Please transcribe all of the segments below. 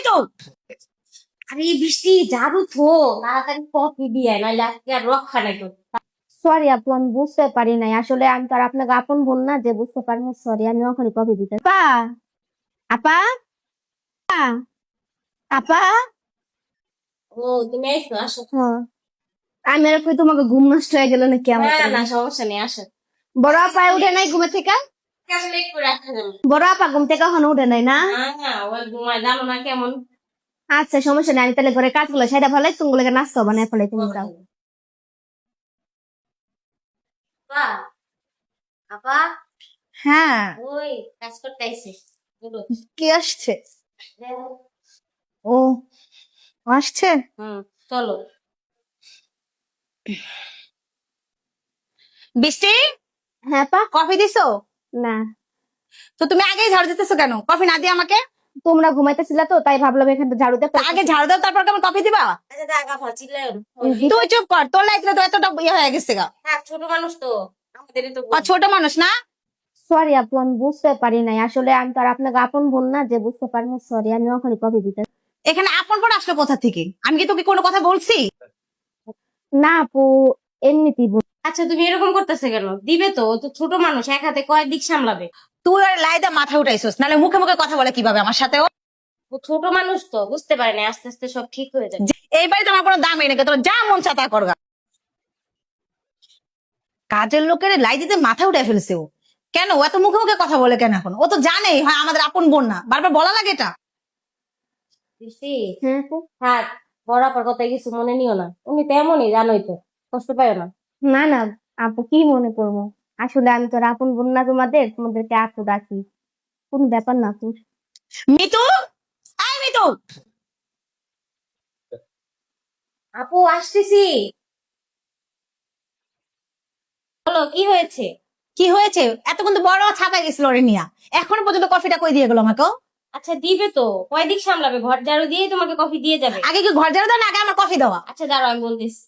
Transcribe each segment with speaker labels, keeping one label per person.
Speaker 1: মিতু,
Speaker 2: আরে বৃষ্টি ঝাড়ু থো, তাড়াতাড়ি কফি দিয়ে নাইলে আজকে আর রক্ষা নাই তোর।
Speaker 3: সরি আপু, আমি বুঝতে পারি নাই, আসলে আমি তো আর আপনাকে আপন বোন না যে বুঝতে পারি না। সরি, আমি ওখানে কফি দিতে। আপা, আপা, আপা।
Speaker 2: ও তুমি আইসো, আসো।
Speaker 3: হ্যাঁ, আমি আর কই তোমাকে ঘুম নষ্ট হয়ে গেল নাকি আমার?
Speaker 2: না না সমস্যা নেই, আসো।
Speaker 3: বড় আপা উঠে নাই ঘুমে থেকে?
Speaker 2: কেমন একটু রাখা যাবে?
Speaker 3: বড় আপা ঘুম থেকে এখনো উঠে নাই না?
Speaker 2: না না, ওই ঘুমায়, জানো না কেমন।
Speaker 3: আচ্ছা সমস্যা নেই, আমি তাহলে ঘরে কাজগুলো সেটা ফেলাই, তুমি নাস্তা বানায় ফেলাই, তুমি যাও।
Speaker 2: আপা, আপা,
Speaker 1: হ্যাঁ,
Speaker 2: ওই কাজ করতে আইছে, বলো।
Speaker 1: কে আসছে? ও আসছে।
Speaker 2: চলো।
Speaker 1: বৃষ্টি,
Speaker 3: হ্যাঁ পা।
Speaker 1: কফি দিছো?
Speaker 3: না,
Speaker 1: তো তুমি আগেই ঝাড়ু দিতেছো কেন? কফি না দিয়ে আমাকে?
Speaker 3: তোমরা ঘুমাইতেছিলা তো তাই ভাবলাম এখানে ঝাড়ু দিয়ে
Speaker 1: তা আগে ঝাড়ু দাও, তারপর কেমন কফি দিবা?
Speaker 2: আচ্ছা দেখা ফাঁচিলেন।
Speaker 1: তুই চুপ কর, তোর লাইফে তো এতটা ইয়ে হয়ে গেছে গা।
Speaker 2: হ্যাঁ ছোট মানুষ তো, আমাদেরই তো
Speaker 1: আর ছোট মানুষ না?
Speaker 3: সরি আপু, আমি বুঝতে পারি নাই, আসলে আমি তো আর আপনাকে আপন বোন না যে বুঝতে পারি না। সরি, আমি ওখানে কফি দিতে।
Speaker 1: এখানে আপন পর আসলো কোথা থেকে? আমি কি তোকে কোনো কথা বলছি?
Speaker 3: না আপু, এমনিতেই
Speaker 2: আচ্ছা তুমি এরকম করতেছে কেন? দিবে তো, ও তো ছোট মানুষ, এক হাতে কয়েক দিক সামলাবে।
Speaker 1: তুই আর লাইদা মাথা উঠাইছিস, নাহলে মুখে মুখে কথা বলে কিভাবে আমার সাথে?
Speaker 2: ও ছোট মানুষ তো, বুঝতে পারে না, আস্তে আস্তে সব ঠিক হয়ে যাবে।
Speaker 1: এই বাড়িতে আমার কোনো দামই নাকি, তোর যা মন চা তা করগা। কাজের লোকের লাই দিতে মাথা উঠে ফেলছে ও। কেন ও এত মুখে মুখে কথা বলে কেন? এখন ও তো জানেই হয় আমাদের আপন বোন না, বারবার বলা লাগে এটা।
Speaker 2: বুঝছি।
Speaker 3: হ্যাঁ আপু।
Speaker 2: থাক, বড় আপার কথা কিছু মনে নিও না, উনি তেমনই, জানোই তো, কষ্ট পায় না।
Speaker 3: না না আপু, কি মনে করবো? আসলে আমি তো আর আপন বোন না তোমাদের, তোমাদেরকে আপু ডাকি, কোন ব্যাপার না আপু।
Speaker 1: মিতু, আয় মিতু।
Speaker 2: আপু আসতেছি। বলো কি হয়েছে?
Speaker 1: কি হয়েছে? এতক্ষণ তো বড় ছাপা গেছিল ওরে নিয়া, এখনো পর্যন্ত কফিটা কই দিয়ে গেল আমাকে?
Speaker 2: আচ্ছা দিবে তো, কয় দিক সামলাবে, ঘর ঝাড়ু দিয়েই তোমাকে কফি দিয়ে যাবে।
Speaker 1: আগে কি ঘর ঝাড়ু দাও না আগে আমার কফি দেওয়া?
Speaker 2: আচ্ছা দাঁড়াও, আমি বলতেছি।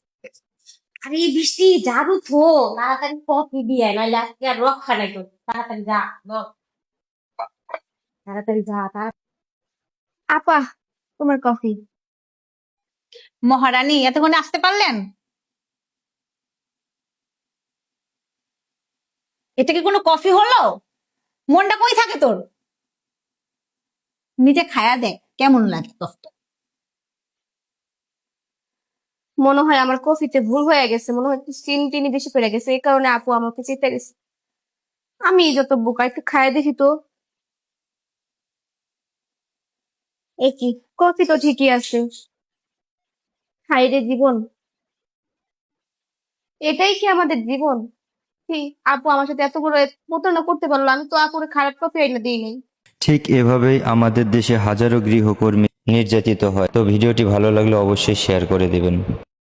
Speaker 2: আরে বৃষ্টি ঝাড়ু থো, তাড়াতাড়ি কফি দিয়ে নাইলে আজকে আর রক্ষা নাই তোর। তাড়াতাড়ি যা, বল। তাড়াতাড়ি যা,
Speaker 3: আপা, তোমার কফি।
Speaker 1: মহারানী এতক্ষণে আসতে পারলেন? এটা কি কোনো কফি হলো? মনটা কই থাকে তোর? নিজে খায়া দেখ কেমন লাগে কফি।
Speaker 3: মনে হয় আমার কফিতে ভুল হয়ে গেছে, মনে হয় একটু চিনি টিনি বেশি পড়ে গেছে, এই কারণে আপু আমাকে চেতে গেছে। আমি যত বোকা, একটু খায় দেখি তো। একই, কফি তো ঠিকই আছে। হাই রে জীবন, এটাই কি আমাদের জীবন? কি আপু আমার সাথে এত বড় প্রতারণা করতে পারলো? আমি তো আপুরে খারাপ কফি এনে দিই নাই।
Speaker 4: ঠিক এভাবেই আমাদের দেশে হাজারো গৃহকর্মী নির্যাতিত হয়। তো ভিডিওটি ভালো লাগলে অবশ্যই শেয়ার করে দিবেন।